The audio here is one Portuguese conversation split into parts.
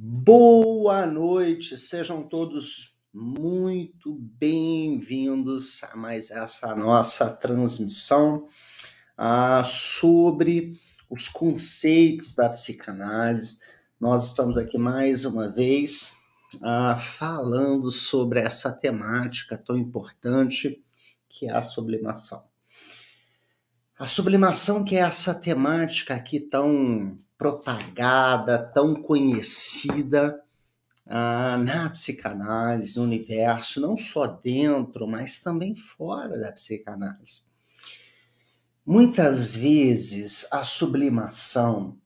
Boa noite, sejam todos muito bem-vindos a mais essa nossa transmissão sobre os conceitos da psicanálise. Nós estamos aqui mais uma vez falando sobre essa temática tão importante que é a sublimação. A sublimação, que é essa temática aqui tão propagada, tão conhecida na psicanálise, no universo, não só dentro, mas também fora da psicanálise. Muitas vezes a sublimação,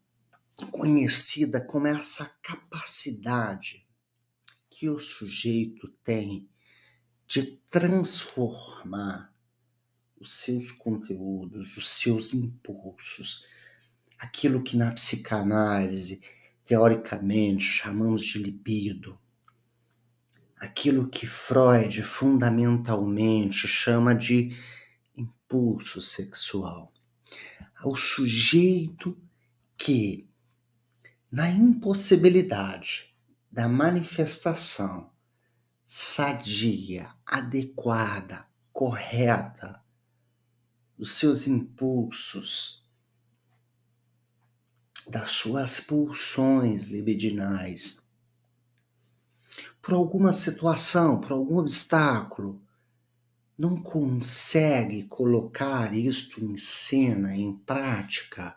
conhecida como essa capacidade que o sujeito tem de transformar os seus conteúdos, os seus impulsos, aquilo que na psicanálise, teoricamente, chamamos de libido, aquilo que Freud fundamentalmente chama de impulso sexual. O sujeito que, na impossibilidade da manifestação sadia, adequada, correta dos seus impulsos, das suas pulsões libidinais, por alguma situação, por algum obstáculo, não consegue colocar isto em cena, em prática,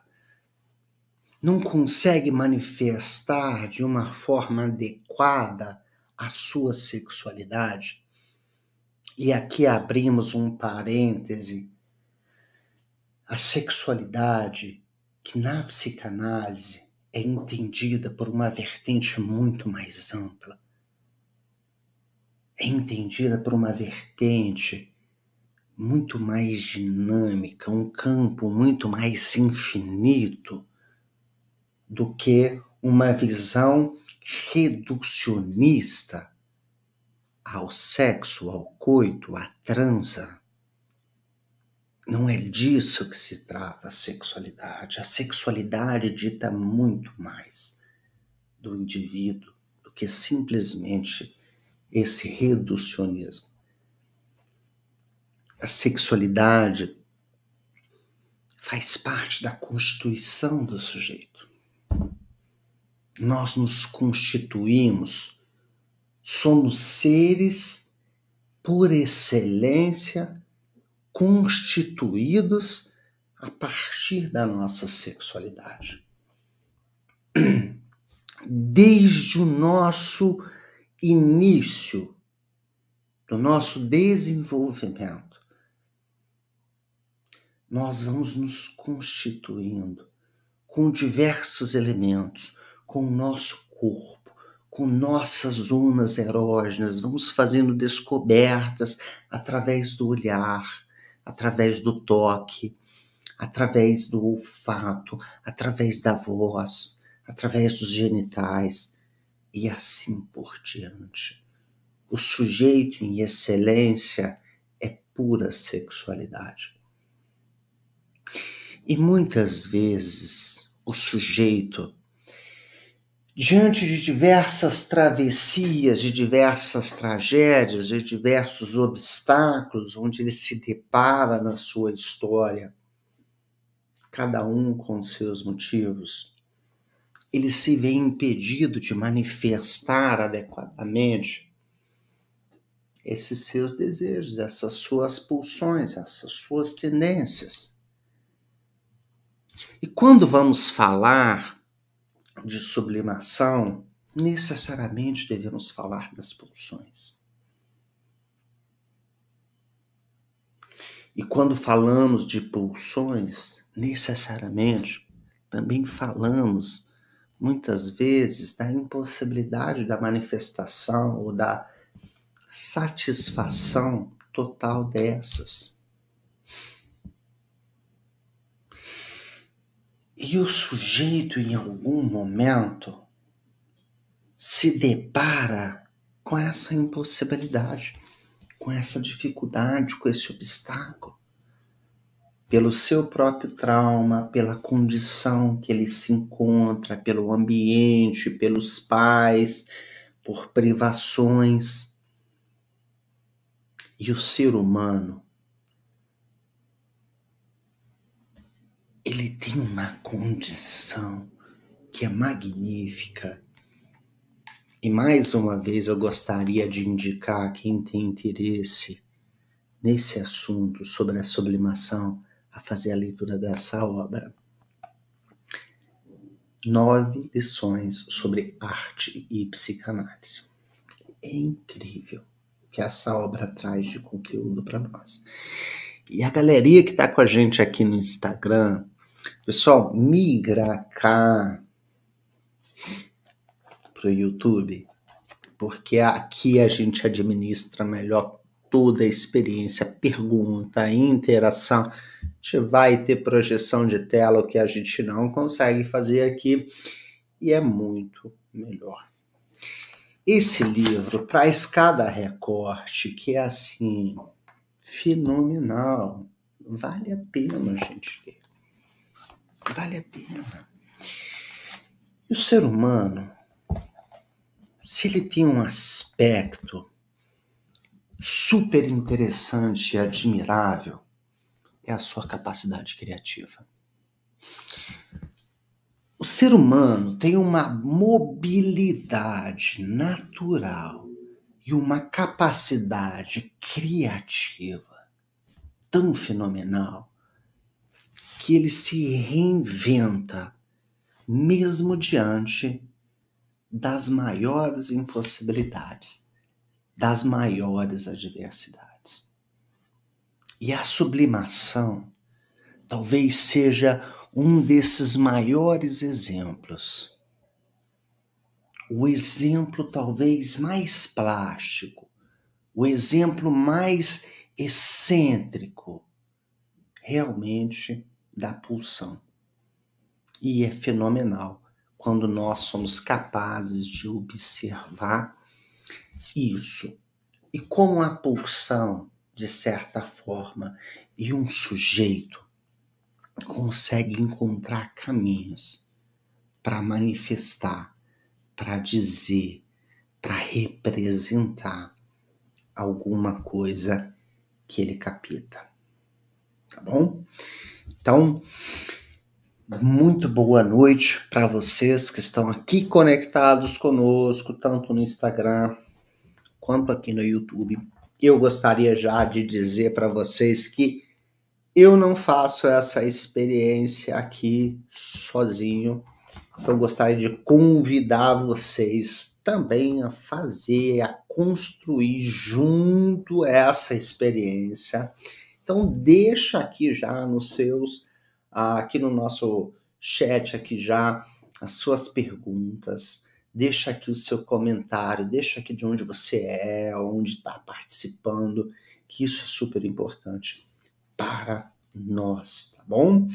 não consegue manifestar de uma forma adequada a sua sexualidade. E aqui abrimos um parêntese. A sexualidade, que na psicanálise é entendida por uma vertente muito mais ampla, é entendida por uma vertente muito mais dinâmica, um campo muito mais infinito do que uma visão reducionista ao sexo, ao coito, à transa. Não é disso que se trata a sexualidade. A sexualidade dita muito mais do indivíduo do que simplesmente esse reducionismo. A sexualidade faz parte da constituição do sujeito. Nós nos constituímos, somos seres, por excelência, constituídos a partir da nossa sexualidade. Desde o nosso início, do nosso desenvolvimento, nós vamos nos constituindo com diversos elementos, com o nosso corpo, com nossas zonas erógenas, vamos fazendo descobertas através do olhar, através do toque, através do olfato, através da voz, através dos genitais e assim por diante. O sujeito em excelência é pura sexualidade. E muitas vezes o sujeito, diante de diversas travessias, de diversas tragédias, de diversos obstáculos onde ele se depara na sua história, cada um com seus motivos, ele se vê impedido de manifestar adequadamente esses seus desejos, essas suas pulsões, essas suas tendências. E quando vamos falar de sublimação, necessariamente devemos falar das pulsões. E quando falamos de pulsões, necessariamente também falamos, muitas vezes, da impossibilidade da manifestação ou da satisfação total dessas. E o sujeito, em algum momento, se depara com essa impossibilidade, com essa dificuldade, com esse obstáculo. pelo seu próprio trauma, pela condição que ele se encontra, pelo ambiente, pelos pais, por privações. E o ser humano, ele tem uma condição que é magnífica. E mais uma vez eu gostaria de indicar a quem tem interesse nesse assunto sobre a sublimação a fazer a leitura dessa obra. 9 lições sobre arte e psicanálise. É incrível o que essa obra traz de conteúdo para nós. E a galeria que está com a gente aqui no Instagram, pessoal, migra cá pro YouTube, porque aqui a gente administra melhor toda a experiência, pergunta, interação. A gente vai ter projeção de tela, o que a gente não consegue fazer aqui, e é muito melhor. Esse livro traz cada recorte que é assim, fenomenal. Vale a pena, gente, ler. Vale a pena. E o ser humano, se ele tem um aspecto super interessante e admirável, é a sua capacidade criativa. O ser humano tem uma mobilidade natural e uma capacidade criativa tão fenomenal que ele se reinventa mesmo diante das maiores impossibilidades, das maiores adversidades. E a sublimação talvez seja um desses maiores exemplos. O exemplo talvez mais plástico, o exemplo mais excêntrico, realmente, da pulsão. E é fenomenal quando nós somos capazes de observar isso. E como a pulsão, de certa forma, e um sujeito consegue encontrar caminhos para manifestar, para dizer, para representar alguma coisa que ele capta. Tá bom? Então, muito boa noite para vocês que estão aqui conectados conosco, tanto no Instagram quanto aqui no YouTube. Eu gostaria já de dizer para vocês que eu não faço essa experiência aqui sozinho. Então, gostaria de convidar vocês também a fazer, a construir junto essa experiência. Então, deixa aqui já nos seus, aqui no nosso chat aqui já, as suas perguntas. Deixa aqui o seu comentário, deixa aqui de onde você é, onde está participando, que isso é super importante para nós, tá bom?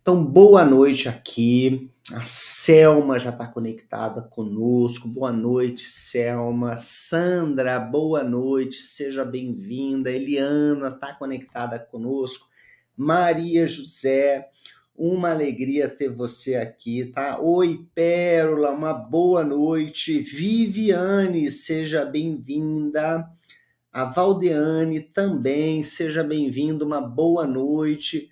Então, boa noite aqui. A Selma já está conectada conosco. Boa noite, Selma. Sandra, boa noite. Seja bem-vinda. Eliana está conectada conosco. Maria José, uma alegria ter você aqui, tá? Oi, Pérola, uma boa noite. Viviane, seja bem-vinda. A Valdeane também, seja bem-vinda. Uma boa noite.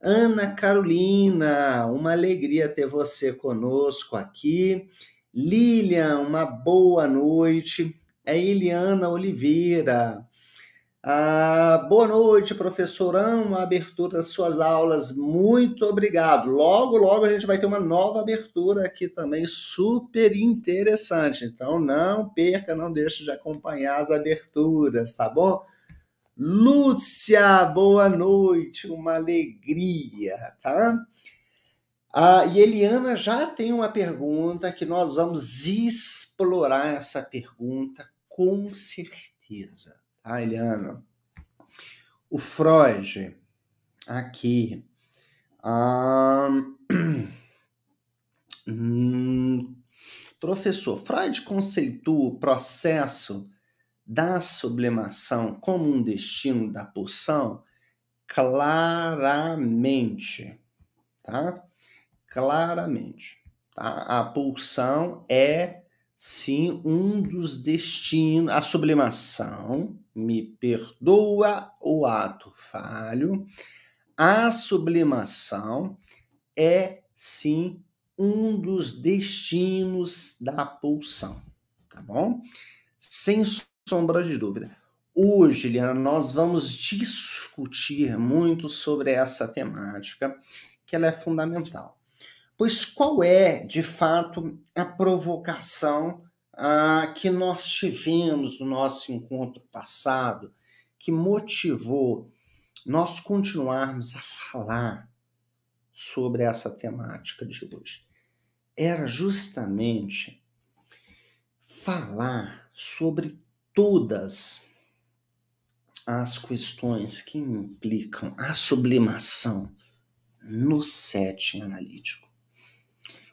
Ana Carolina, uma alegria ter você conosco aqui. Lilian, uma boa noite. É Eliana Oliveira. Boa noite, professorão. Uma abertura das suas aulas. Muito obrigado. Logo, logo a gente vai ter uma nova abertura aqui também, super interessante. Então não perca, não deixe de acompanhar as aberturas, tá bom? Lúcia, boa noite, uma alegria, tá? E Eliana já tem uma pergunta que nós vamos explorar essa pergunta com certeza, tá, Eliana? O Freud, aqui, professor, Freud conceitua o processo da sublimação como um destino da pulsão? claramente, tá? Claramente, tá? A pulsão é, sim, um dos destinos, a sublimação, me perdoa o ato falho, a sublimação é, sim, um dos destinos da pulsão, tá bom? Sem sombra de dúvida. Hoje, Liana, nós vamos discutir muito sobre essa temática, que ela é fundamental. Pois qual é, de fato, a provocação que nós tivemos no nosso encontro passado, que motivou nós continuarmos a falar sobre essa temática de hoje? Era justamente falar sobre todas as questões que implicam a sublimação no setting analítico.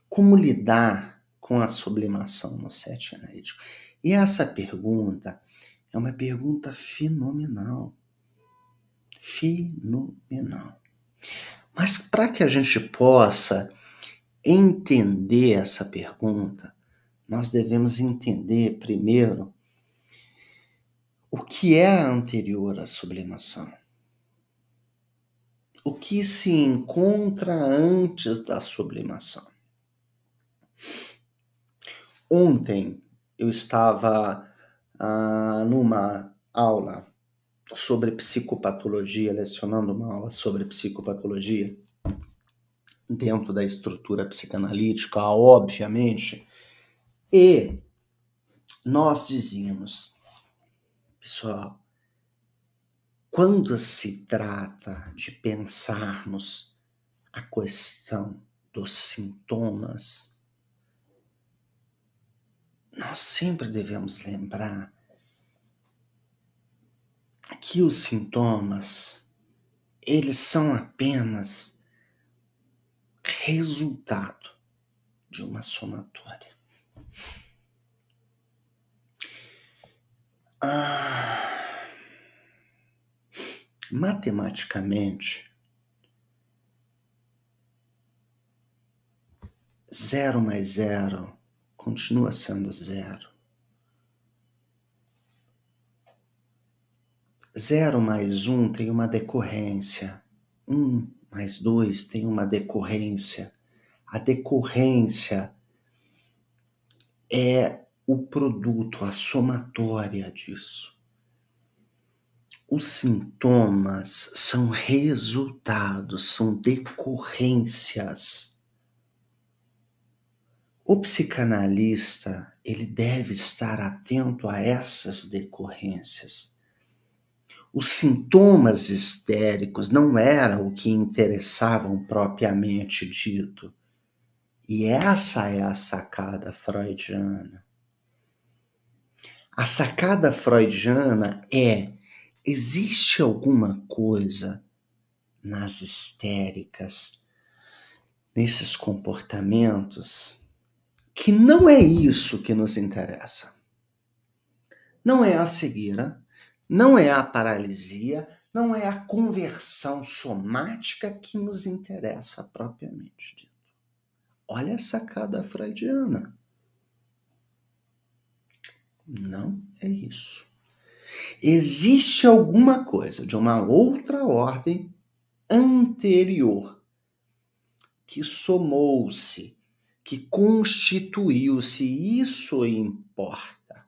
Como lidar com a sublimação no setting analítico? E essa pergunta é uma pergunta fenomenal. Fenomenal. Mas para que a gente possa entender essa pergunta, nós devemos entender primeiro o que é anterior à sublimação. O que se encontra antes da sublimação. Ontem eu estava numa aula sobre psicopatologia, lecionando uma aula sobre psicopatologia, dentro da estrutura psicanalítica, obviamente, e nós dizíamos, pessoal, quando se trata de pensarmos a questão dos sintomas, nós sempre devemos lembrar que os sintomas, eles são apenas resultado de uma somatória. Matematicamente, 0 mais 0 continua sendo 0. 0 mais 1 tem uma decorrência. 1 mais 2 tem uma decorrência. A decorrência é o produto, a somatória disso. Os sintomas são resultados, são decorrências. O psicanalista, ele deve estar atento a essas decorrências. Os sintomas histéricos não eram o que interessavam propriamente dito. E essa é a sacada freudiana. A sacada freudiana é: existe alguma coisa nas histéricas, nesses comportamentos, que não é isso que nos interessa. Não é a cegueira, não é a paralisia, não é a conversão somática que nos interessa propriamente dito. Olha a sacada freudiana. Não é isso. Existe alguma coisa de uma outra ordem anterior que somou-se, que constituiu-se. Isso importa.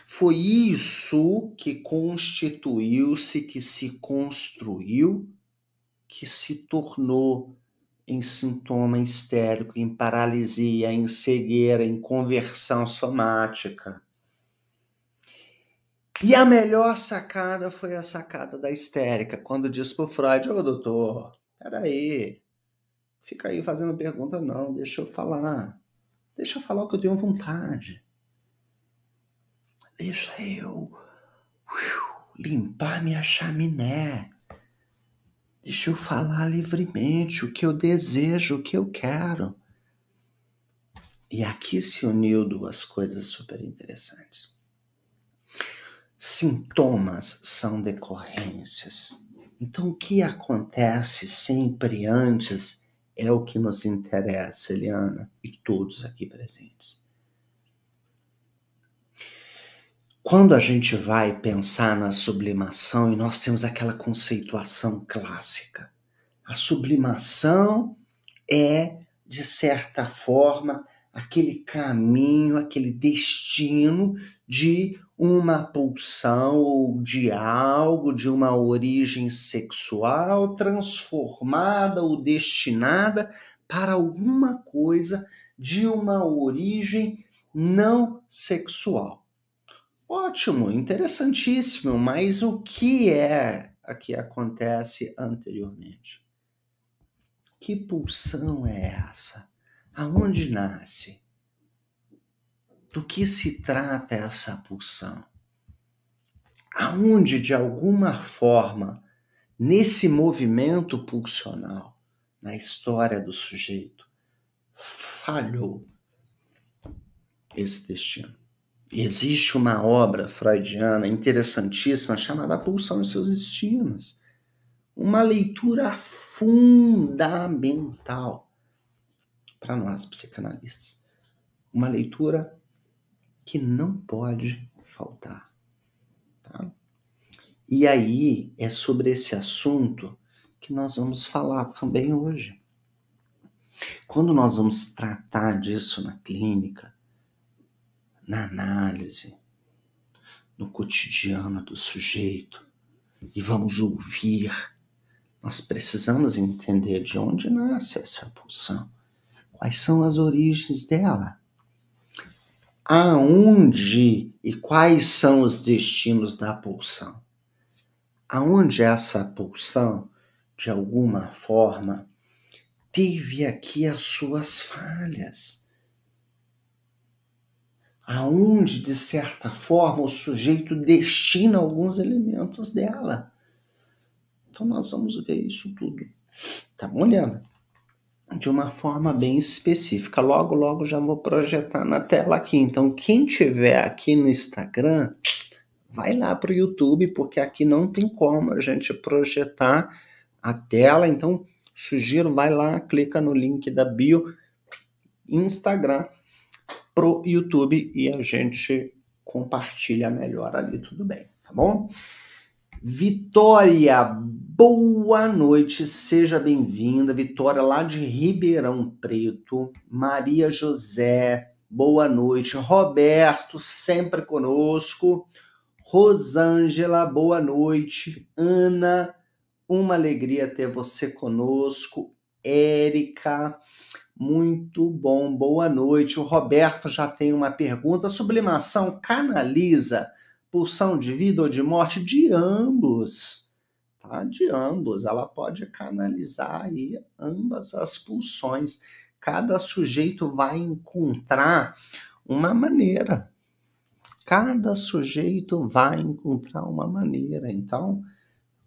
Foi isso que constituiu-se, que se construiu, que se tornou em sintoma histérico, em paralisia, em cegueira, em conversão somática. E a melhor sacada foi a sacada da histérica, quando disse pro Freud: ô doutor, peraí, fica aí fazendo pergunta não, deixa eu falar o que eu tenho vontade. Deixa eu limpar minha chaminé. Deixa eu falar livremente o que eu desejo, o que eu quero. E aqui se uniu duas coisas super interessantes. Sintomas são decorrências. Então, o que acontece sempre antes é o que nos interessa, Eliana, e todos aqui presentes. Quando a gente vai pensar na sublimação, e nós temos aquela conceituação clássica, a sublimação é, de certa forma, aquele caminho, aquele destino de uma pulsão ou de algo, de uma origem sexual transformada ou destinada para alguma coisa de uma origem não sexual. Ótimo, interessantíssimo, mas o que é a que acontece anteriormente? Que pulsão é essa? Aonde nasce? Do que se trata essa pulsão? Aonde, de alguma forma, nesse movimento pulsional, na história do sujeito, falhou esse destino? Existe uma obra freudiana interessantíssima chamada Pulsão e seus Destinos. Uma leitura fundamental para nós psicanalistas. Uma leitura que não pode faltar. Tá? E aí é sobre esse assunto que nós vamos falar também hoje. Quando nós vamos tratar disso na clínica, na análise, no cotidiano do sujeito, e vamos ouvir, nós precisamos entender de onde nasce essa pulsão, quais são as origens dela, aonde e quais são os destinos da pulsão, aonde essa pulsão, de alguma forma, teve aqui as suas falhas, aonde, de certa forma, o sujeito destina alguns elementos dela. Então, nós vamos ver isso tudo. Tá bom, Liana? De uma forma bem específica. Logo, logo já vou projetar na tela aqui. Então, quem tiver aqui no Instagram, vai lá para o YouTube, porque aqui não tem como a gente projetar a tela. Então, sugiro, vai lá, clica no link da bio, Instagram, pro YouTube, e a gente compartilha melhor ali, tudo bem, tá bom? Vitória, boa noite, seja bem-vinda. Vitória lá de Ribeirão Preto. Maria José, boa noite. Roberto, sempre conosco. Rosângela, boa noite. Ana, uma alegria ter você conosco. Érica, muito bom, boa noite. O Roberto já tem uma pergunta. Sublimação canaliza pulsão de vida ou de morte? De ambos, tá? De ambos. Ela pode canalizar aí ambas as pulsões. Cada sujeito vai encontrar uma maneira. Cada sujeito vai encontrar uma maneira. Então,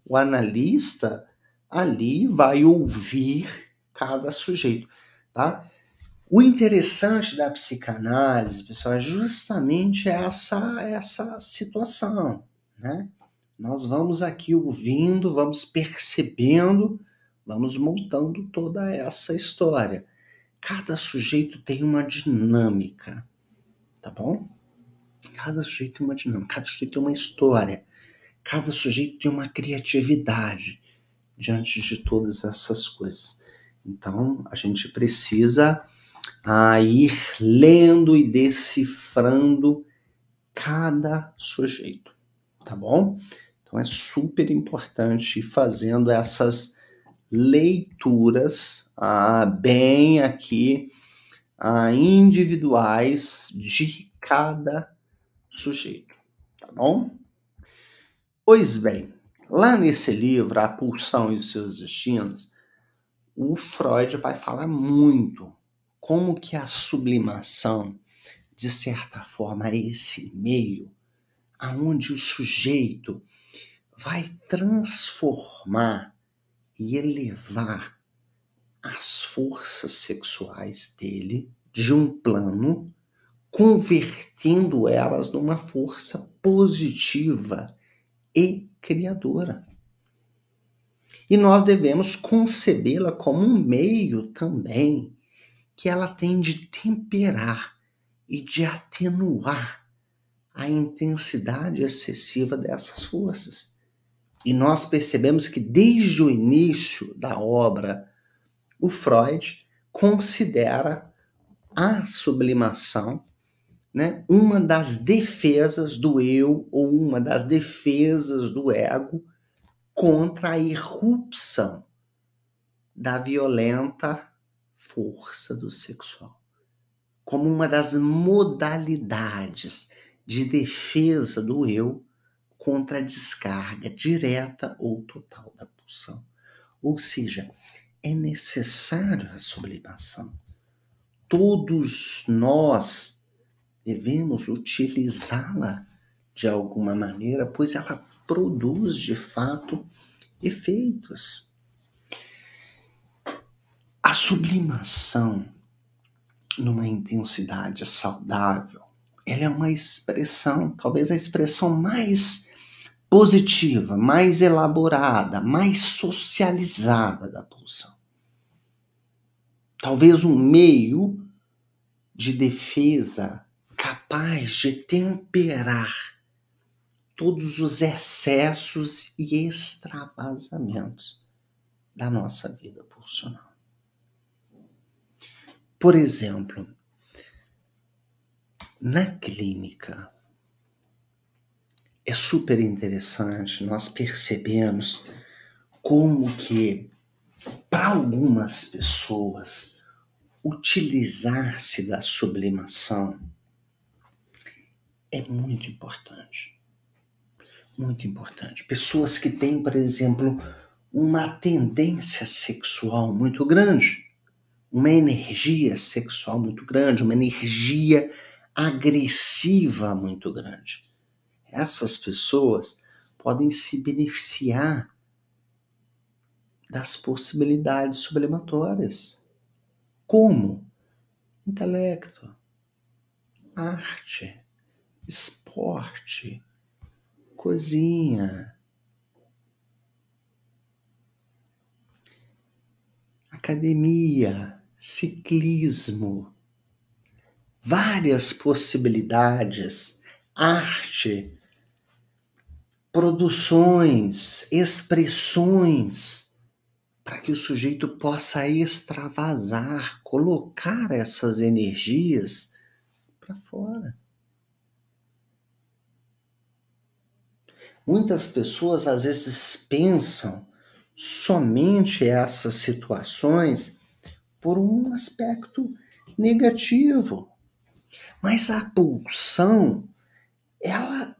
o analista ali vai ouvir cada sujeito, tá? O interessante da psicanálise, pessoal, é justamente essa situação, né? Nós vamos aqui ouvindo, vamos percebendo, vamos montando toda essa história. Cada sujeito tem uma dinâmica, tá bom? Cada sujeito tem uma dinâmica, cada sujeito tem uma história, cada sujeito tem uma criatividade diante de todas essas coisas. Então, a gente precisa ir lendo e decifrando cada sujeito, tá bom? Então é super importante ir fazendo essas leituras bem aqui individuais de cada sujeito, tá bom? Pois bem, lá nesse livro, A Pulsão e os Seus Destinos, o Freud vai falar muito como que a sublimação, de certa forma, é esse meio aonde o sujeito vai transformar e elevar as forças sexuais dele de um plano, convertendo elas numa força positiva e criadora. E nós devemos concebê-la como um meio também que ela tem de temperar e de atenuar a intensidade excessiva dessas forças. E nós percebemos que desde o início da obra, o Freud considera a sublimação, né, uma das defesas do eu ou uma das defesas do ego contra a irrupção da violenta força do sexual, como uma das modalidades de defesa do eu contra a descarga direta ou total da pulsão. Ou seja, é necessário a sublimação. Todos nós devemos utilizá-la de alguma maneira, pois ela produz de fato efeitos. A sublimação, numa intensidade saudável, ela é uma expressão, talvez a expressão mais positiva, mais elaborada, mais socializada da pulsão. Talvez um meio de defesa capaz de temperar todos os excessos e extravasamentos da nossa vida pulsional. Por exemplo, na clínica, é super interessante, nós percebemos como que, para algumas pessoas, utilizar-se da sublimação é muito importante. Muito importante. Pessoas que têm, por exemplo, uma tendência sexual muito grande, uma energia sexual muito grande, uma energia agressiva muito grande. Essas pessoas podem se beneficiar das possibilidades sublimatórias. Como? Intelecto, arte, esporte, cozinha, academia, ciclismo, várias possibilidades, arte, produções, expressões, para que o sujeito possa extravasar, colocar essas energias para fora. Muitas pessoas às vezes pensam somente essas situações por um aspecto negativo. Mas a pulsão, ela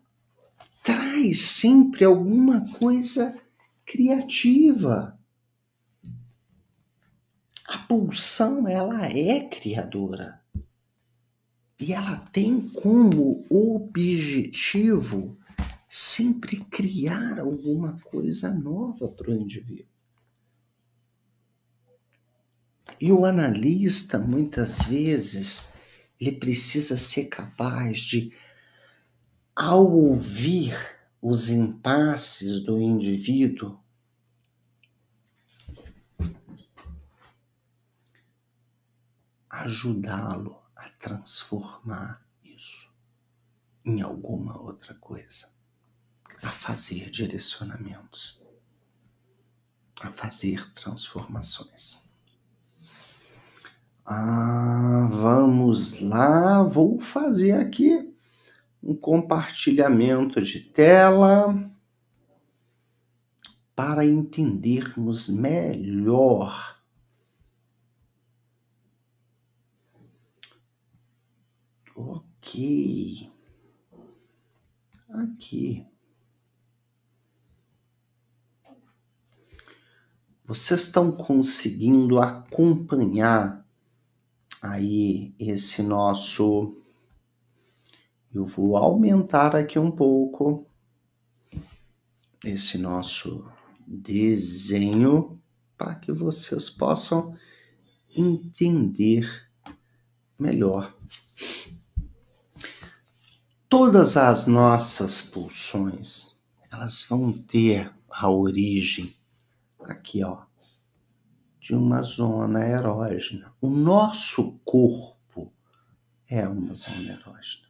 traz sempre alguma coisa criativa. A pulsão, ela é criadora. E ela tem como objetivo sempre criar alguma coisa nova para o indivíduo. E o analista, muitas vezes, ele precisa ser capaz de, ao ouvir os impasses do indivíduo, ajudá-lo a transformar isso em alguma outra coisa, a fazer direcionamentos, a fazer transformações. Vamos lá, vou fazer aqui um compartilhamento de tela para entendermos melhor ok, aqui. Vocês estão conseguindo acompanhar aí esse nosso... Eu vou aumentar aqui um pouco esse nosso desenho para que vocês possam entender melhor. Todas as nossas pulsões, elas vão ter a origem aqui, ó, de uma zona erógena. O nosso corpo é uma zona erógena.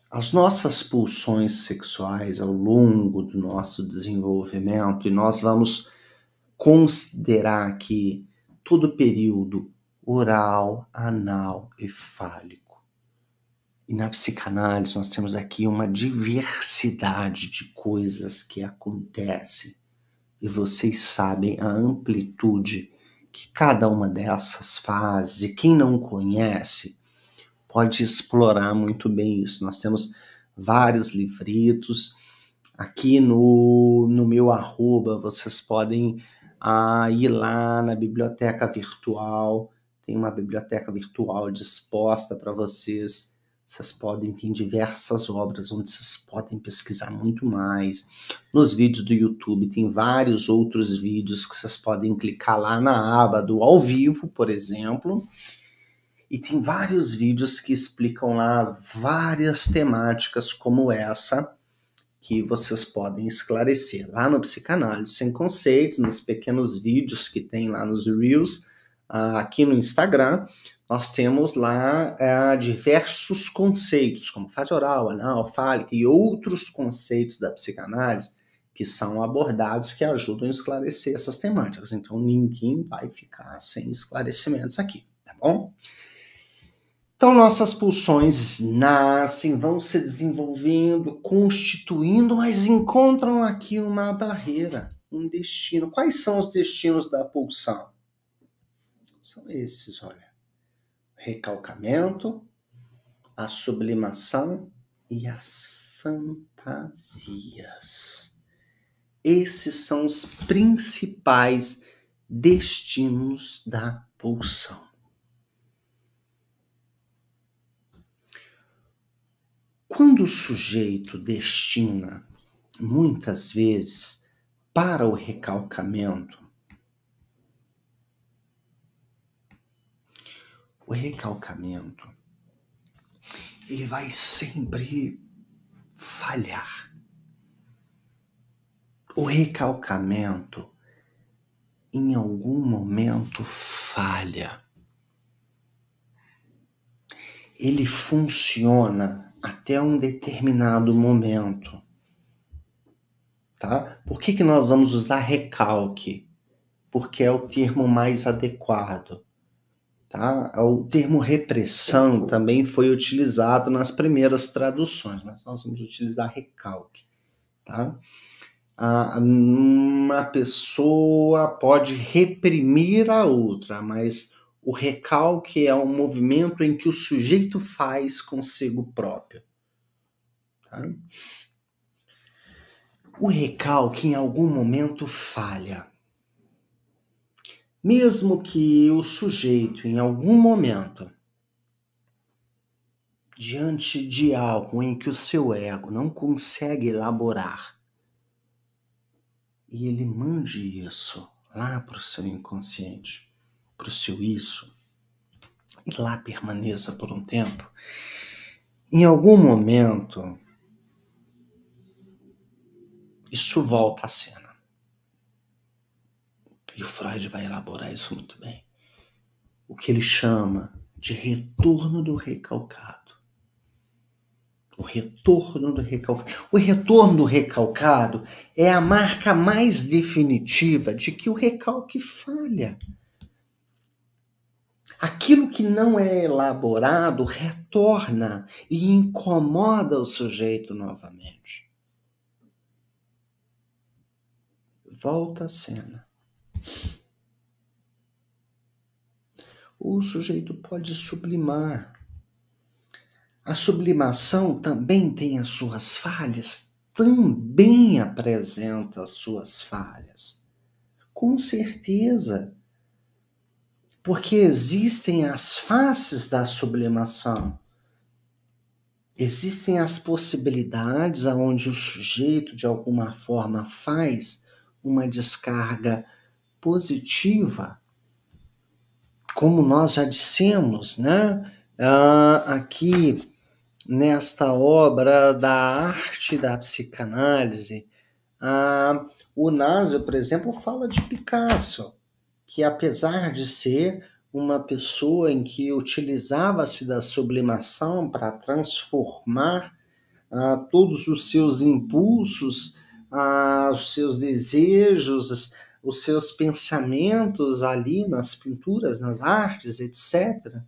As nossas pulsões sexuais ao longo do nosso desenvolvimento, e nós vamos considerar aqui todo o período oral, anal e fálico. E na psicanálise nós temos aqui uma diversidade de coisas que acontecem. E vocês sabem a amplitude que cada uma dessas faz. E quem não conhece pode explorar muito bem isso. Nós temos vários livretos. Aqui no meu arroba, vocês podem ir lá na biblioteca virtual. Tem uma biblioteca virtual disposta para vocês. Vocês podem ter diversas obras onde vocês podem pesquisar muito mais. Nos vídeos do YouTube tem vários outros vídeos que vocês podem clicar lá na aba do ao vivo, por exemplo. E tem vários vídeos que explicam lá várias temáticas como essa, que vocês podem esclarecer. Lá no Psicanálise Sem Conceitos, nos pequenos vídeos que tem lá nos Reels, aqui no Instagram, nós temos lá diversos conceitos, como fase oral, anal, fálica e outros conceitos da psicanálise que são abordados, que ajudam a esclarecer essas temáticas. Então, ninguém vai ficar sem esclarecimentos aqui, tá bom? Então, nossas pulsões nascem, vão se desenvolvendo, constituindo, mas encontram aqui uma barreira, um destino. Quais são os destinos da pulsão? São esses, olha. Recalcamento, a sublimação e as fantasias. Esses são os principais destinos da pulsão. Quando o sujeito destina, muitas vezes, para o recalcamento, ele vai sempre falhar. O recalcamento, em algum momento, falha. Ele funciona até um determinado momento, tá? Por que nós vamos usar recalque? Porque é o termo mais adequado, tá? O termo repressão também foi utilizado nas primeiras traduções, mas nós vamos utilizar recalque, tá? Uma pessoa pode reprimir a outra, mas o recalque é um movimento em que o sujeito faz consigo próprio. Tá? O recalque em algum momento falha. Mesmo que o sujeito em algum momento, diante de algo em que o seu ego não consegue elaborar, e ele mande isso lá para o seu inconsciente, para o seu isso, e lá permaneça por um tempo, em algum momento, isso volta à cena. E o Freud vai elaborar isso muito bem. O que ele chama de retorno do recalcado. O retorno do recalcado. O retorno do recalcado é a marca mais definitiva de que o recalque falha. Aquilo que não é elaborado retorna e incomoda o sujeito novamente. Volta à cena. O sujeito pode sublimar. A sublimação também tem as suas falhas, também apresenta as suas falhas. Com certeza. Porque existem as faces da sublimação. Existem as possibilidades onde o sujeito, de alguma forma, faz uma descarga positiva. Como nós já dissemos, né? Aqui, nesta obra da arte da psicanálise, O Nasio, por exemplo, fala de Picasso, que apesar de ser uma pessoa em que utilizava-se da sublimação para transformar todos os seus impulsos, os seus desejos, os seus pensamentos ali nas pinturas, nas artes, etc.,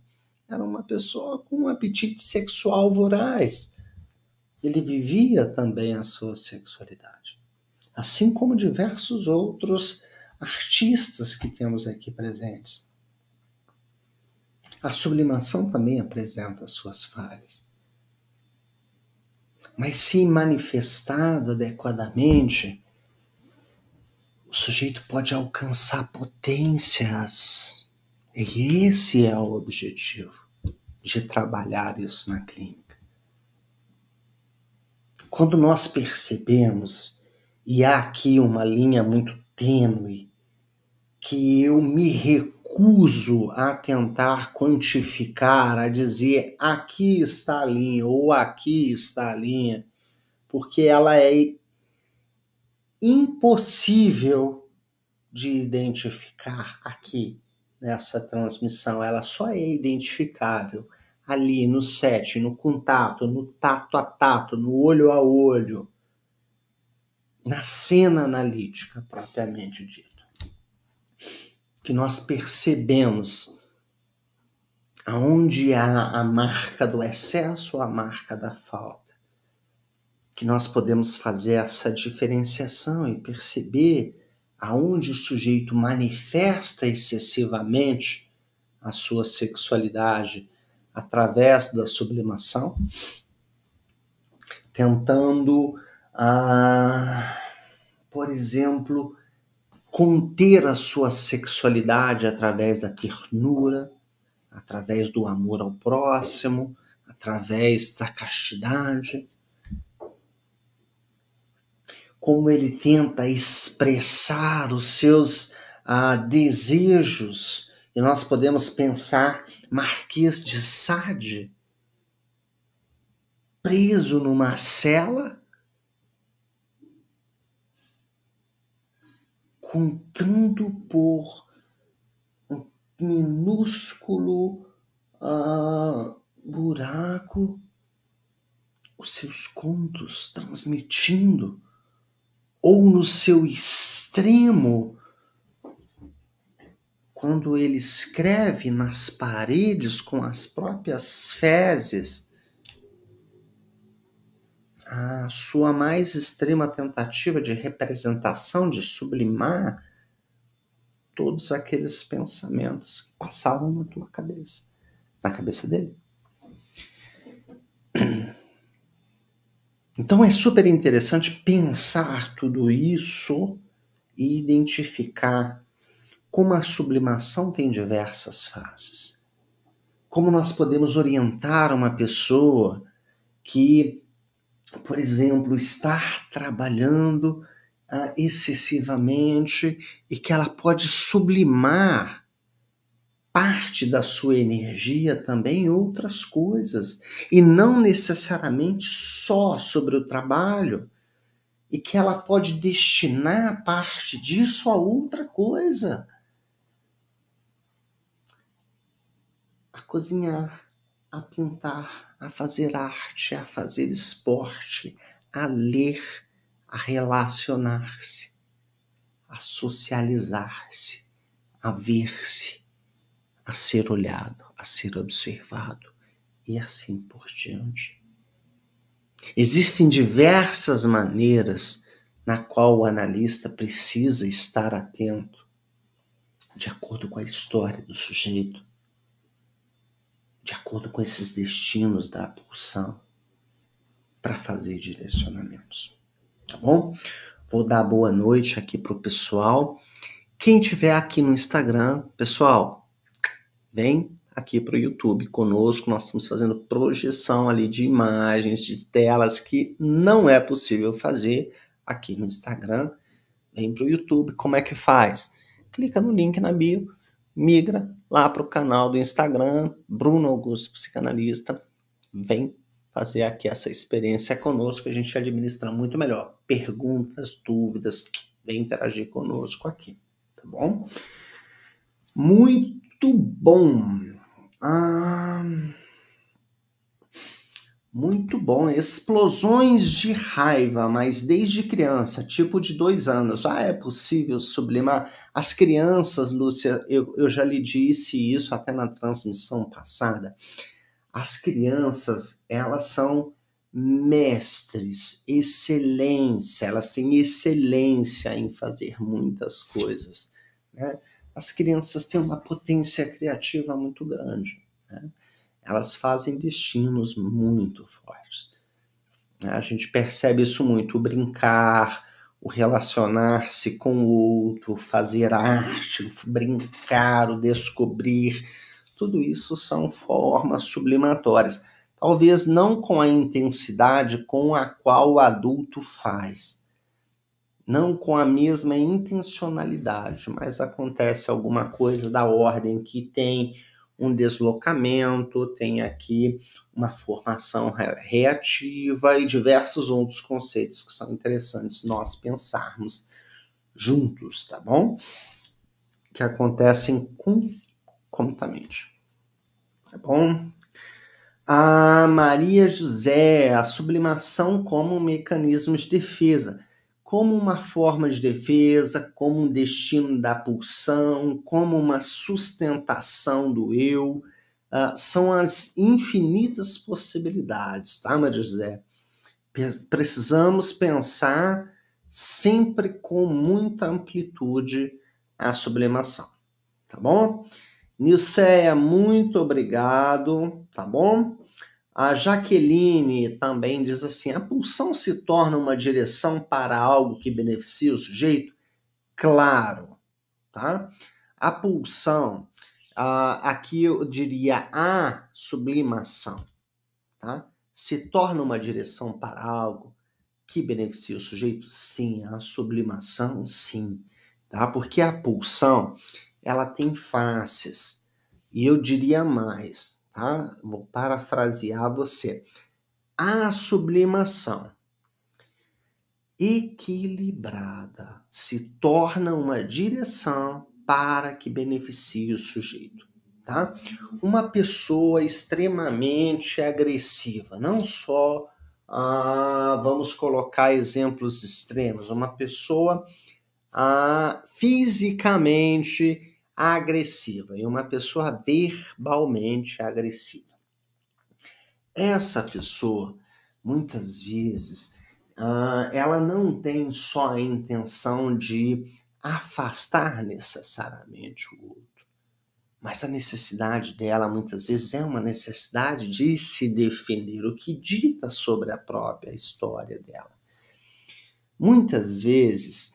era uma pessoa com um apetite sexual voraz. Ele vivia também a sua sexualidade. Assim como diversos outros artistas que temos aqui presentes. A sublimação também apresenta as suas falhas. Mas se manifestado adequadamente, o sujeito pode alcançar potências. E esse é o objetivo de trabalhar isso na clínica. Quando nós percebemos, e há aqui uma linha muito tênue, que eu me recuso a tentar quantificar, a dizer aqui está a linha ou aqui está a linha, porque ela é impossível de identificar aqui nessa transmissão. Ela só é identificável ali no set, no contato, no tato a tato, no olho a olho, na cena analítica propriamente dita. Que nós percebemos aonde há a marca do excesso ou a marca da falta. Que nós podemos fazer essa diferenciação e perceber aonde o sujeito manifesta excessivamente a sua sexualidade através da sublimação, tentando, por exemplo, conter a sua sexualidade através da ternura, através do amor ao próximo, através da castidade. Como ele tenta expressar os seus desejos. E nós podemos pensar Marquês de Sade, preso numa cela, contando por um minúsculo buraco os seus contos, transmitindo, ou no seu extremo, quando ele escreve nas paredes com as próprias fezes, a sua mais extrema tentativa de representação, de sublimar todos aqueles pensamentos que passavam na tua cabeça, na cabeça dele. Então é super interessante pensar tudo isso e identificar como a sublimação tem diversas fases. Como nós podemos orientar uma pessoa que, por exemplo, está trabalhando excessivamente e que ela pode sublimar parte da sua energia também em outras coisas, e não necessariamente só sobre o trabalho, e que ela pode destinar parte disso a outra coisa. A cozinhar, a pintar, a fazer arte, a fazer esporte, a ler, a relacionar-se, a socializar-se, a ver-se, a ser olhado, a ser observado e assim por diante. Existem diversas maneiras na qual o analista precisa estar atento, de acordo com a história do sujeito, de acordo com esses destinos da pulsão, para fazer direcionamentos. Tá bom? Vou dar boa noite aqui pro pessoal. Quem tiver aqui no Instagram, pessoal, vem aqui para o YouTube conosco. Nós estamos fazendo projeção ali de imagens, de telas que não é possível fazer aqui no Instagram. Vem para o YouTube. Como é que faz? Clica no link na bio, migra lá para o canal do Instagram, Bruno Augusto Psicanalista. Vem fazer aqui essa experiência conosco, que a gente administra muito melhor. Perguntas, dúvidas, vem interagir conosco aqui, tá bom? Muito bom. Muito bom. Explosões de raiva, mas desde criança, tipo de 2 anos. É possível sublimar? As crianças, Lúcia, eu já lhe disse isso até na transmissão passada. As crianças, elas são mestres, excelência, elas têm excelência em fazer muitas coisas, né? As crianças têm uma potência criativa muito grande, né? Elas fazem destinos muito fortes. A gente percebe isso muito, o brincar, o relacionar-se com o outro, fazer arte, o brincar, o descobrir, tudo isso são formas sublimatórias. Talvez não com a intensidade com a qual o adulto faz, não com a mesma intencionalidade, mas acontece alguma coisa da ordem que tem um deslocamento, tem aqui uma formação reativa e diversos outros conceitos que são interessantes nós pensarmos juntos, tá bom? Que acontecem concomitantemente, tá bom? A Maria José, a sublimação como um mecanismo de defesa, como uma forma de defesa, como um destino da pulsão, como uma sustentação do eu, são as infinitas possibilidades, tá, Maria José? Precisamos pensar sempre com muita amplitude a sublimação, tá bom? Nilceia, muito obrigado, tá bom? A Jaqueline também diz assim, a pulsão se torna uma direção para algo que beneficia o sujeito? Claro, tá? A pulsão, aqui eu diria a sublimação, tá? Se torna uma direção para algo que beneficia o sujeito? Sim, a sublimação, sim, tá? Porque a pulsão, ela tem faces, e eu diria mais, tá? Vou parafrasear você. A sublimação equilibrada se torna uma direção para que beneficie o sujeito, tá? Uma pessoa extremamente agressiva, não só, vamos colocar exemplos extremos, uma pessoa fisicamente agressiva e uma pessoa verbalmente agressiva. Essa pessoa, muitas vezes, ela não tem só a intenção de afastar necessariamente o outro, mas a necessidade dela, muitas vezes, é uma necessidade de se defender, o que dita sobre a própria história dela. Muitas vezes,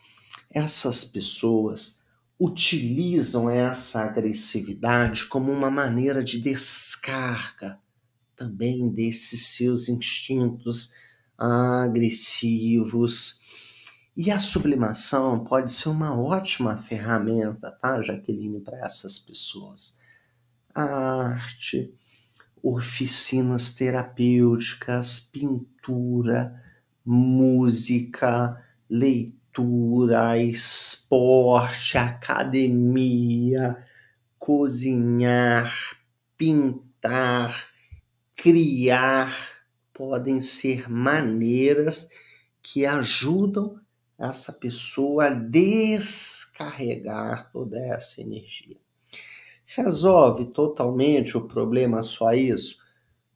essas pessoas utilizam essa agressividade como uma maneira de descarga também desses seus instintos agressivos. E a sublimação pode ser uma ótima ferramenta, tá, Jaqueline, para essas pessoas. A arte, oficinas terapêuticas, pintura, música, leitura, esporte, academia, cozinhar, pintar, criar, podem ser maneiras que ajudam essa pessoa a descarregar toda essa energia. Resolve totalmente o problema só isso?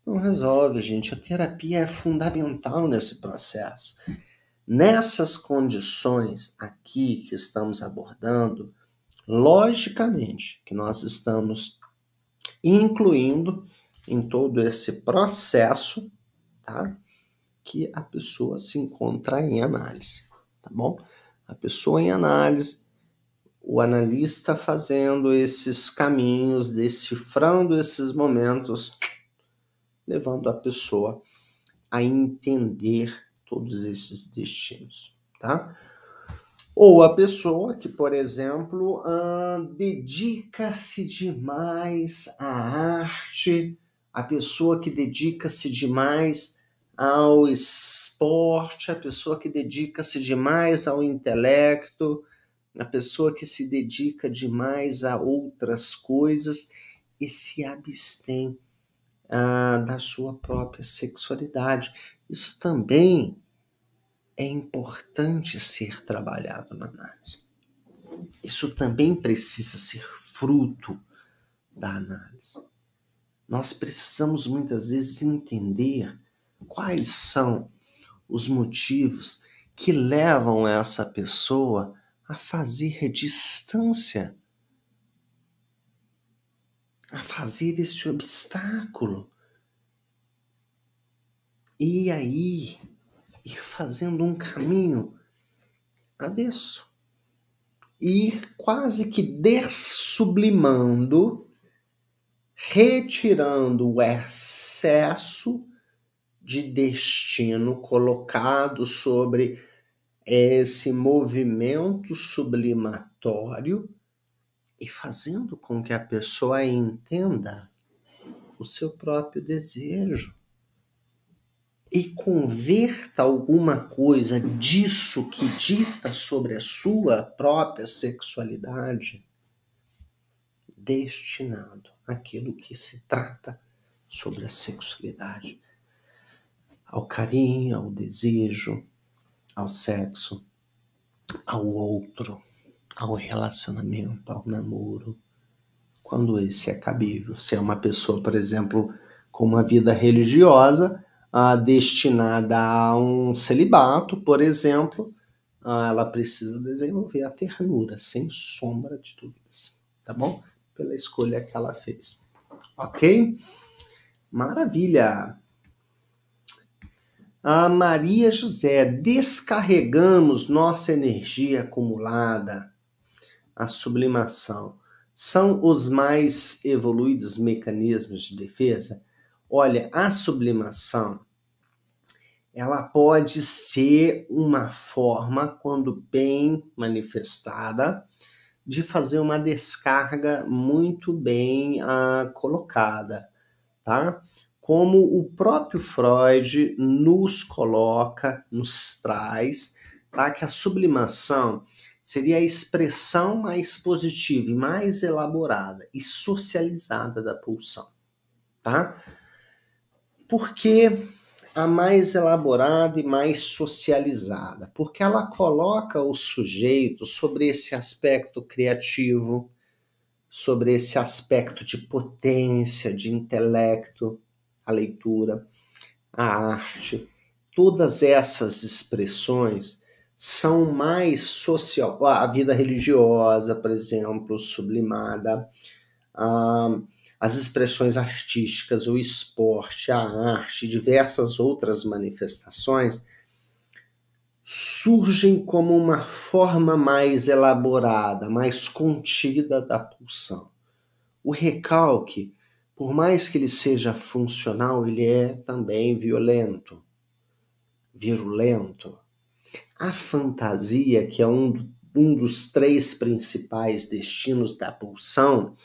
Não resolve, gente. A terapia é fundamental nesse processo. Nessas condições aqui que estamos abordando, logicamente que nós estamos incluindo em todo esse processo, tá? Que a pessoa se encontra em análise, tá bom? A pessoa em análise, o analista fazendo esses caminhos, decifrando esses momentos, levando a pessoa a entender todos esses destinos, tá? Ou a pessoa que, por exemplo, dedica-se demais à arte, a pessoa que dedica-se demais ao esporte, a pessoa que dedica-se demais ao intelecto, a pessoa que se dedica demais a outras coisas e se abstém da sua própria sexualidade. Isso também é importante ser trabalhado na análise. Isso também precisa ser fruto da análise. Nós precisamos muitas vezes entender quais são os motivos que levam essa pessoa a fazer distância, a fazer esse obstáculo. E aí, ir fazendo um caminho avesso. Ir quase que dessublimando, retirando o excesso de destino colocado sobre esse movimento sublimatório e fazendo com que a pessoa entenda o seu próprio desejo e converta alguma coisa disso que dita sobre a sua própria sexualidade destinado àquilo que se trata sobre a sexualidade, ao carinho, ao desejo, ao sexo, ao outro, ao relacionamento, ao namoro, quando esse é cabível. Se é uma pessoa, por exemplo, com uma vida religiosa, destinada a um celibato, por exemplo, ela precisa desenvolver a ternura, sem sombra de dúvidas, tá bom? Pela escolha que ela fez. Ok? Maravilha! A Maria José, descarregamos nossa energia acumulada. A sublimação são os mais evoluídos mecanismos de defesa? Olha, a sublimação, ela pode ser uma forma, quando bem manifestada, de fazer uma descarga muito bem colocada, tá? Como o próprio Freud nos coloca, nos traz, tá? Que a sublimação seria a expressão mais positiva e mais elaborada e socializada da pulsão, tá? Por que a mais elaborada e mais socializada? Porque ela coloca o sujeito sobre esse aspecto criativo, sobre esse aspecto de potência, de intelecto, a leitura, a arte. Todas essas expressões são mais social. A vida religiosa, por exemplo, sublimada, as expressões artísticas, o esporte, a arte, diversas outras manifestações surgem como uma forma mais elaborada, mais contida da pulsão. O recalque, por mais que ele seja funcional, ele é também violento, virulento. A fantasia, que é um dos 3 principais destinos da pulsão,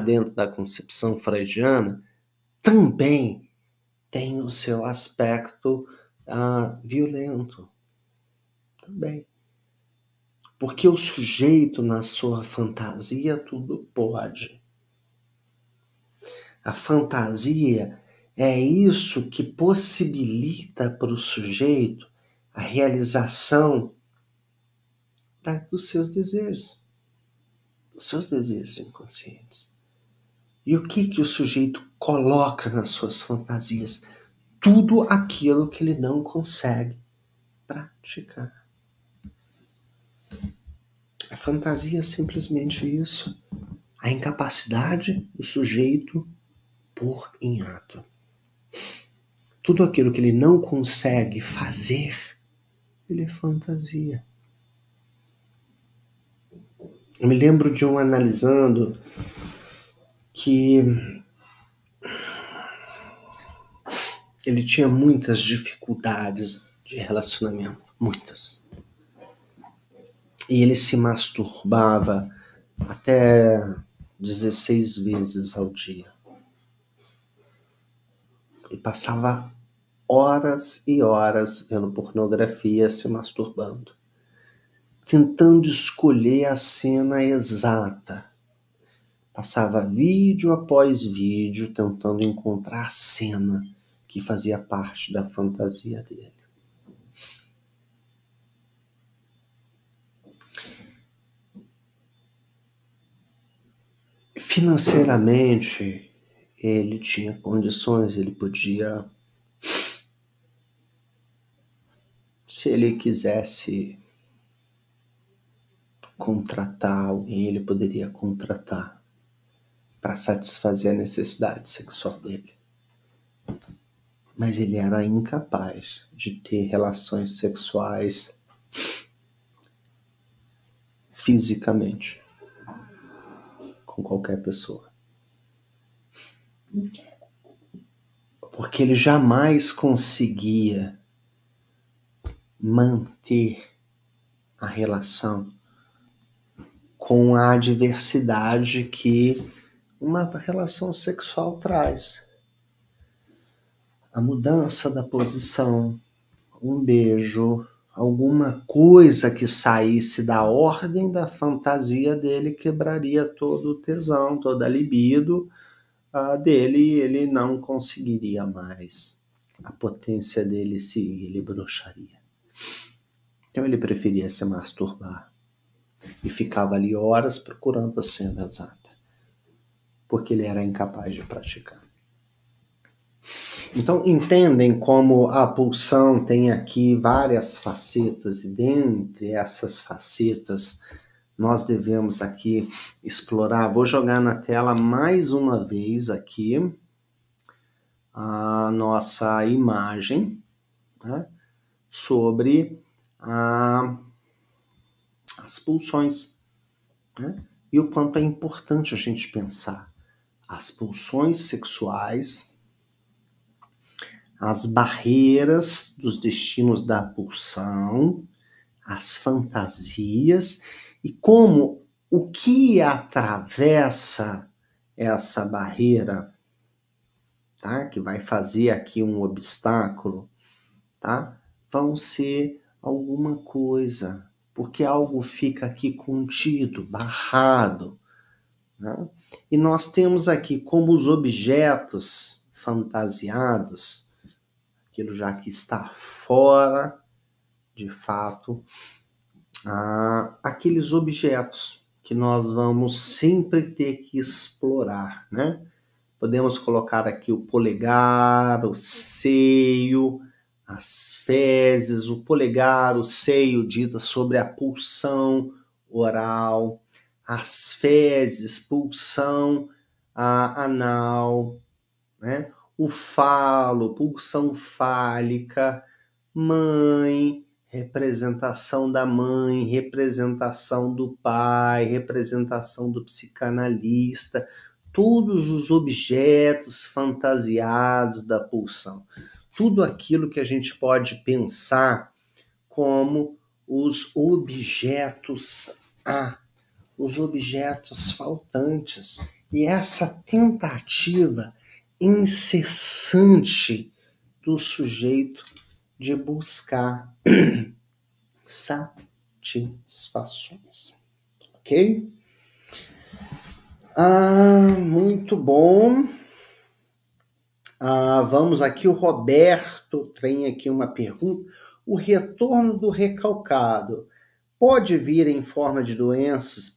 dentro da concepção freudiana, também tem o seu aspecto violento. Também. Porque o sujeito, na sua fantasia, tudo pode. A fantasia é isso que possibilita para o sujeito a realização dos seus desejos inconscientes. E o que o sujeito coloca nas suas fantasias? Tudo aquilo que ele não consegue praticar. A fantasia é simplesmente isso. A incapacidade do sujeito pôr em ato. Tudo aquilo que ele não consegue fazer, ele é fantasia. Eu me lembro de um analisando que ele tinha muitas dificuldades de relacionamento, muitas. E ele se masturbava até 16 vezes ao dia. E passava horas e horas vendo pornografia, se masturbando, tentando escolher a cena exata. Passava vídeo após vídeo tentando encontrar a cena que fazia parte da fantasia dele. Financeiramente, ele tinha condições, ele podia, se ele quisesse contratar alguém, ele poderia contratar para satisfazer a necessidade sexual dele. Mas ele era incapaz de ter relações sexuais fisicamente com qualquer pessoa. Porque ele jamais conseguia manter a relação com a adversidade que uma relação sexual traz. A mudança da posição, um beijo, alguma coisa que saísse da ordem da fantasia dele quebraria todo o tesão, toda a libido dele, e ele não conseguiria mais. A potência dele ele broxaria. Então ele preferia se masturbar e ficava ali horas procurando a cena exata, porque ele era incapaz de praticar. Então, entendem como a pulsão tem aqui várias facetas, e dentre essas facetas, nós devemos aqui explorar. Vou jogar na tela mais uma vez aqui a nossa imagem, né, sobre as pulsões, né, e o quanto é importante a gente pensar as pulsões sexuais, as barreiras dos destinos da pulsão, as fantasias e como o que atravessa essa barreira, tá? Que vai fazer aqui um obstáculo, tá? Vão ser alguma coisa, porque algo fica aqui contido, barrado, né? E nós temos aqui como os objetos fantasiados, aquilo já que está fora, de fato, aqueles objetos que nós vamos sempre ter que explorar, né? Podemos colocar aqui o polegar, o seio, as fezes, o polegar, o seio dita sobre a pulsão oral, as fezes, pulsão anal, né? O falo, pulsão fálica, mãe, representação da mãe, representação do pai, representação do psicanalista, todos os objetos fantasiados da pulsão. Tudo aquilo que a gente pode pensar como os objetos os objetos faltantes. E essa tentativa incessante do sujeito de buscar satisfações. Ok? Muito bom. Vamos aqui, o Roberto tem aqui uma pergunta. O retorno do recalcado pode vir em forma de doenças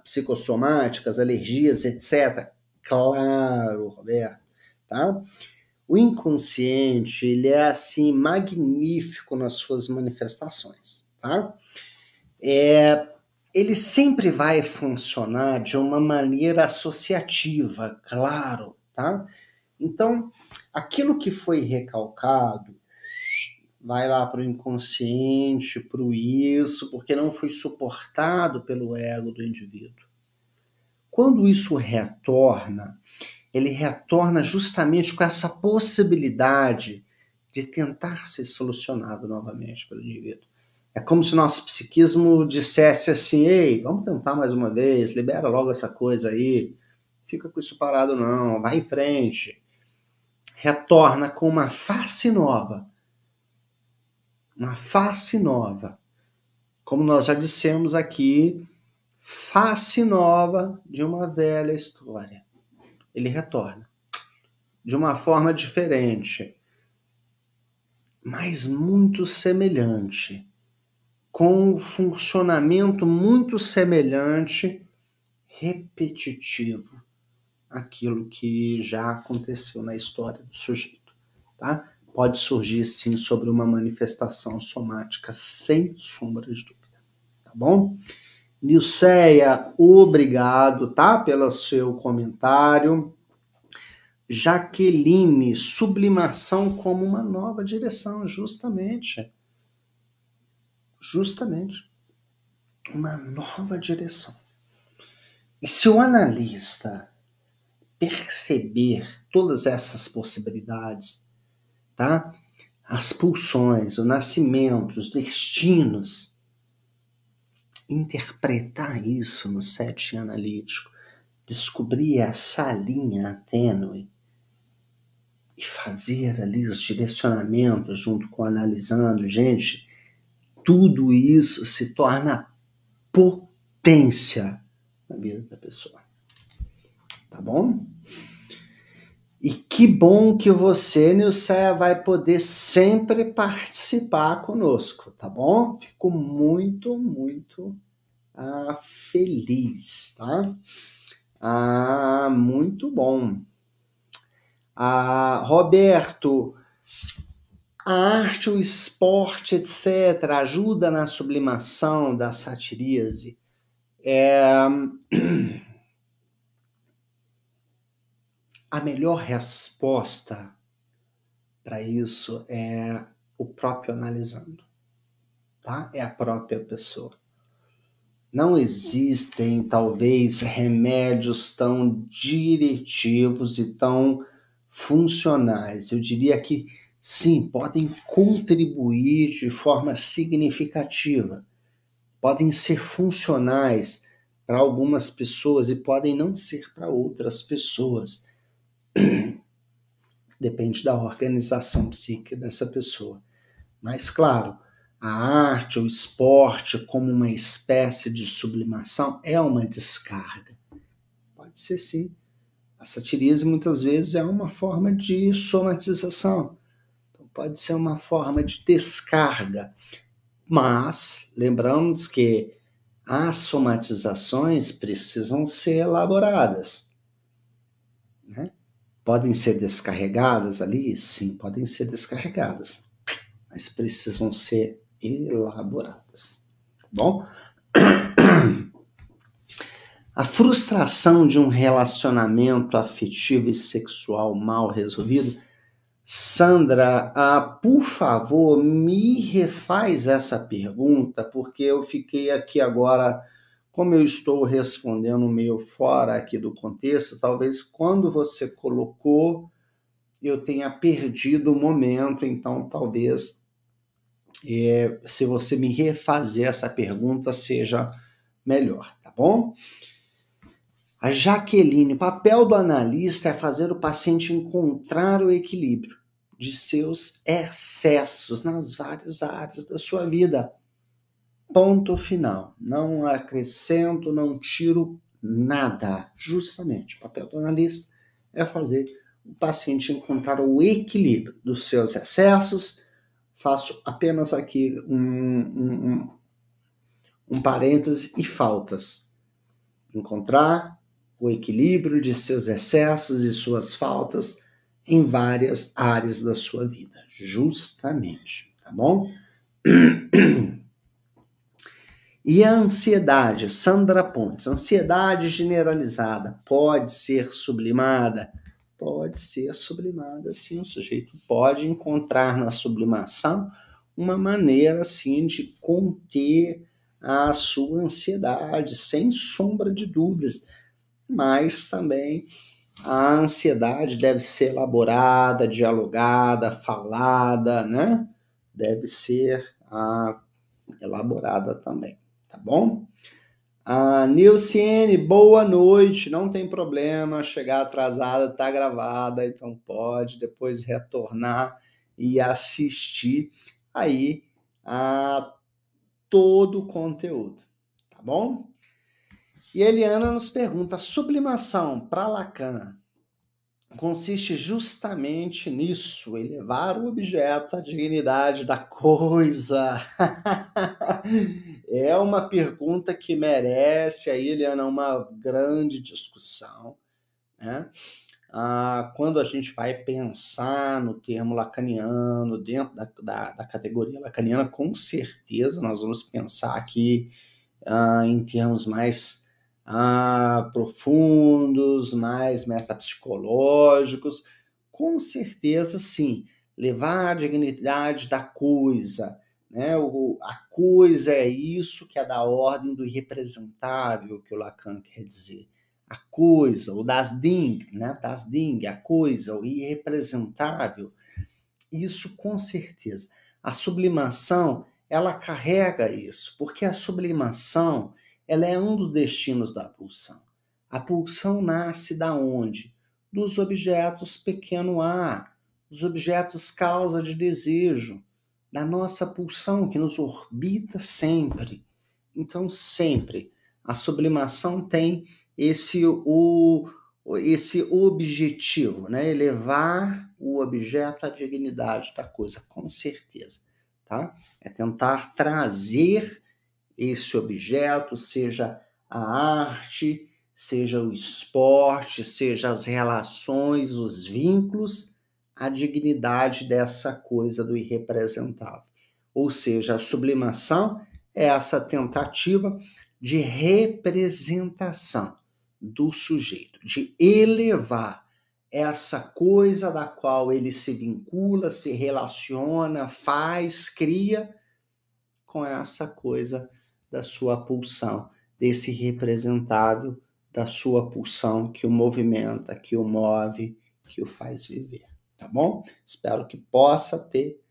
psicossomáticas, alergias, etc. Claro, Roberto, tá? O inconsciente, ele é assim magnífico nas suas manifestações, tá? Ele sempre vai funcionar de uma maneira associativa, claro, tá? Então, aquilo que foi recalcado vai lá para o inconsciente, para o isso, porque não foi suportado pelo ego do indivíduo. Quando isso retorna, ele retorna justamente com essa possibilidade de tentar ser solucionado novamente pelo indivíduo. É como se nosso psiquismo dissesse assim, ei, vamos tentar mais uma vez, libera logo essa coisa aí, fica com isso parado não, vai em frente. retorna com uma face nova. Uma face nova. Como nós já dissemos aqui, face nova de uma velha história. Ele retorna de uma forma diferente, mas muito semelhante, com um funcionamento muito semelhante, repetitivo, aquilo que já aconteceu na história do sujeito, tá? Pode surgir, sim, sobre uma manifestação somática, sem sombra de dúvida, tá bom? Nilceia, obrigado, tá? Pelo seu comentário. Jaqueline, sublimação como uma nova direção, justamente. Justamente. Uma nova direção. E se o analista perceber todas essas possibilidades, tá? As pulsões, o nascimento, os destinos, interpretar isso no setting analítico, descobrir essa linha tênue e fazer ali os direcionamentos junto com o analisando, gente, tudo isso se torna potência na vida da pessoa. Tá bom? E que bom que você, Nilceia, vai poder sempre participar conosco, tá bom? Fico muito, muito feliz, tá? Muito bom. Roberto, a arte, o esporte, etc., ajuda na sublimação da satiríase? A melhor resposta para isso é o próprio analisando, tá? É a própria pessoa. Não existem, talvez, remédios tão diretivos e tão funcionais. Eu diria que, sim, podem contribuir de forma significativa, podem ser funcionais para algumas pessoas e podem não ser para outras pessoas. Depende da organização psíquica dessa pessoa. Mas, claro, a arte, o esporte, como uma espécie de sublimação, é uma descarga. Pode ser, sim. A satiríase, muitas vezes, é uma forma de somatização. Então, pode ser uma forma de descarga. Mas, lembramos que as somatizações precisam ser elaboradas, né? Podem ser descarregadas ali? Sim, podem ser descarregadas, mas precisam ser elaboradas, tá bom? A frustração de um relacionamento afetivo e sexual mal resolvido. Sandra, por favor, me refaz essa pergunta, porque eu fiquei aqui agora, como eu estou respondendo meio fora aqui do contexto, talvez quando você colocou eu tenha perdido o momento, então talvez se você me refazer essa pergunta seja melhor, tá bom? A Jaqueline, o papel do analista é fazer o paciente encontrar o equilíbrio de seus excessos nas várias áreas da sua vida. Ponto final. Não acrescento, não tiro nada. Justamente, o papel do analista é fazer o paciente encontrar o equilíbrio dos seus excessos. Faço apenas aqui um parêntese e faltas. Encontrar o equilíbrio de seus excessos e suas faltas em várias áreas da sua vida. Justamente, tá bom? E a ansiedade, Sandra Pontes, ansiedade generalizada pode ser sublimada? Pode ser sublimada, sim. O sujeito pode encontrar na sublimação uma maneira, assim, de conter a sua ansiedade, sem sombra de dúvidas. Mas também a ansiedade deve ser elaborada, dialogada, falada, né? Deve ser elaborada também, tá bom? A Nilciene, boa noite, não tem problema, chegar atrasada, tá gravada, então pode depois retornar e assistir aí a todo o conteúdo, tá bom? E a Eliana nos pergunta, sublimação para Lacan consiste justamente nisso, elevar o objeto à dignidade da coisa. É uma pergunta que merece, aí, Eliana, uma grande discussão, né? Quando a gente vai pensar no termo lacaniano, dentro da categoria lacaniana, com certeza nós vamos pensar aqui em termos mais profundos, mais metapsicológicos, com certeza sim, levar a dignidade da coisa, né? A coisa é isso que é da ordem do irrepresentável, que o Lacan quer dizer. A coisa, o das Ding, né? Das Ding, a coisa, o irrepresentável, isso com certeza. A sublimação, ela carrega isso, porque a sublimação, ela é um dos destinos da pulsão. A pulsão nasce da onde? Dos objetos pequeno a, dos objetos causa de desejo, da nossa pulsão que nos orbita sempre. Então, sempre, a sublimação tem esse objetivo, né? Elevar o objeto à dignidade da coisa, com certeza, tá? É tentar trazer esse objeto, seja a arte, seja o esporte, seja as relações, os vínculos, a dignidade dessa coisa do irrepresentável. Ou seja, a sublimação é essa tentativa de representação do sujeito, de elevar essa coisa da qual ele se vincula, se relaciona, faz, cria, com essa coisa da sua pulsão, desse representável da sua pulsão que o movimenta, que o move, que o faz viver, tá bom? Espero que possa ter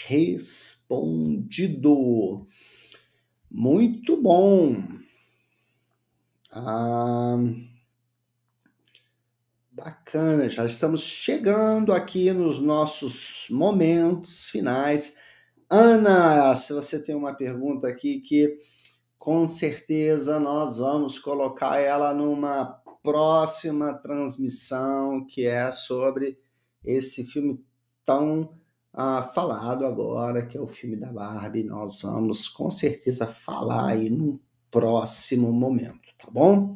respondido. Muito bom. Bacana, já estamos chegando aqui nos nossos momentos finais. Ana, se você tem uma pergunta aqui que com certeza nós vamos colocar ela numa próxima transmissão, que é sobre esse filme tão falado agora, que é o filme da Barbie. Nós vamos com certeza falar aí no próximo momento, tá bom?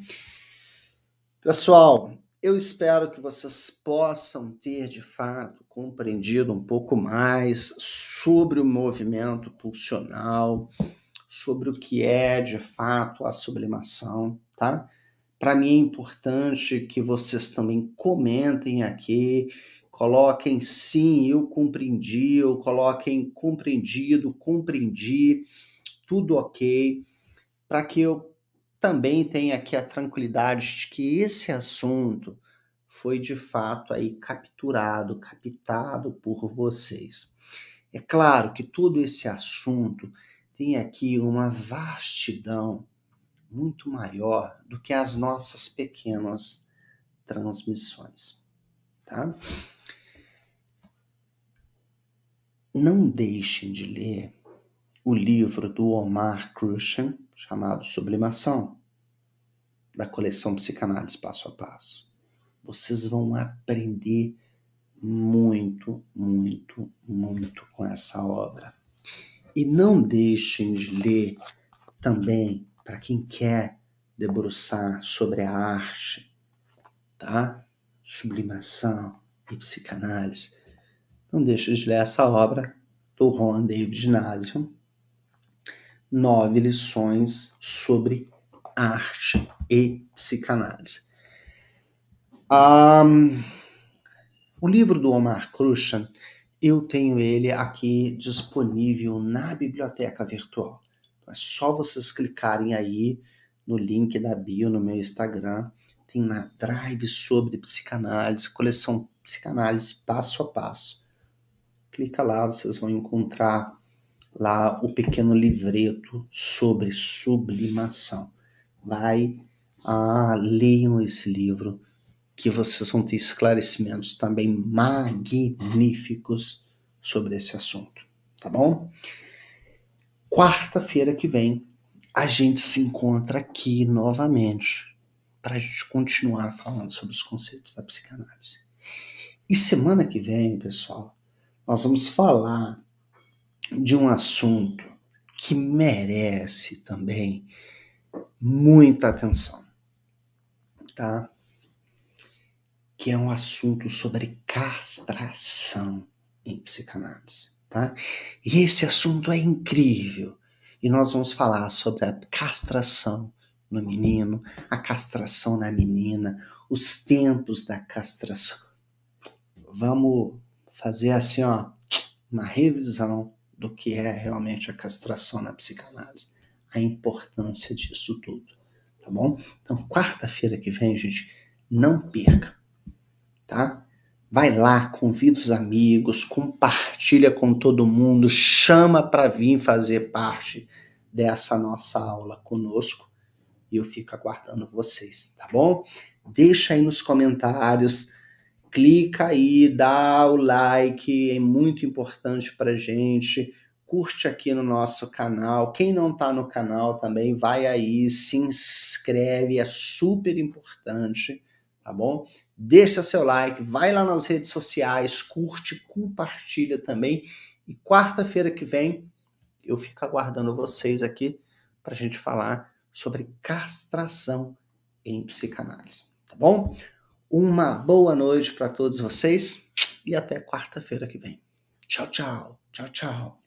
Pessoal, eu espero que vocês possam ter, de fato, compreendido um pouco mais sobre o movimento pulsional, sobre o que é, de fato, a sublimação, tá? Para mim é importante que vocês também comentem aqui, coloquem sim, eu compreendi, ou coloquem compreendido, compreendi, tudo ok, para que eu também tenha aqui a tranquilidade de que esse assunto foi de fato aí capturado, captado por vocês. É claro que todo esse assunto tem aqui uma vastidão muito maior do que as nossas pequenas transmissões, tá? Não deixem de ler o livro do Omar Crucian, chamado Sublimação, da coleção Psicanálise Passo a Passo. Vocês vão aprender muito, muito, muito com essa obra. E não deixem de ler também, para quem quer debruçar sobre a arte, tá? Sublimação e psicanálise, não deixem de ler essa obra do Juan David Ignazio, 9 lições sobre arte e psicanálise. O livro do Omar Crucian, eu tenho ele aqui disponível na biblioteca virtual. É só vocês clicarem aí no link da bio no meu Instagram. Tem na Drive sobre psicanálise, coleção Psicanálise Passo a Passo. Clica lá, vocês vão encontrar lá o pequeno livreto sobre sublimação. leiam esse livro, que vocês vão ter esclarecimentos também magníficos sobre esse assunto, tá bom? Quarta-feira que vem, a gente se encontra aqui novamente para a gente continuar falando sobre os conceitos da psicanálise. E semana que vem, pessoal, nós vamos falar de um assunto que merece também muita atenção, tá? Que é um assunto sobre castração em psicanálise, tá? E esse assunto é incrível. E nós vamos falar sobre a castração no menino, a castração na menina, os tempos da castração. Vamos fazer assim, uma revisão do que é realmente a castração na psicanálise, a importância disso tudo, tá bom? Então, quarta-feira que vem, gente, não perca, tá? Vai lá, convida os amigos, compartilha com todo mundo, chama para vir fazer parte dessa nossa aula conosco e eu fico aguardando vocês, tá bom? Deixa aí nos comentários, clica aí, dá o like, é muito importante pra gente. Curte aqui no nosso canal. Quem não tá no canal também, vai aí, se inscreve, é super importante, tá bom? Deixa seu like, vai lá nas redes sociais, curte, compartilha também. E quarta-feira que vem, eu fico aguardando vocês aqui pra gente falar sobre castração em psicanálise, tá bom? Uma boa noite para todos vocês e até quarta-feira que vem. Tchau, tchau. Tchau, tchau.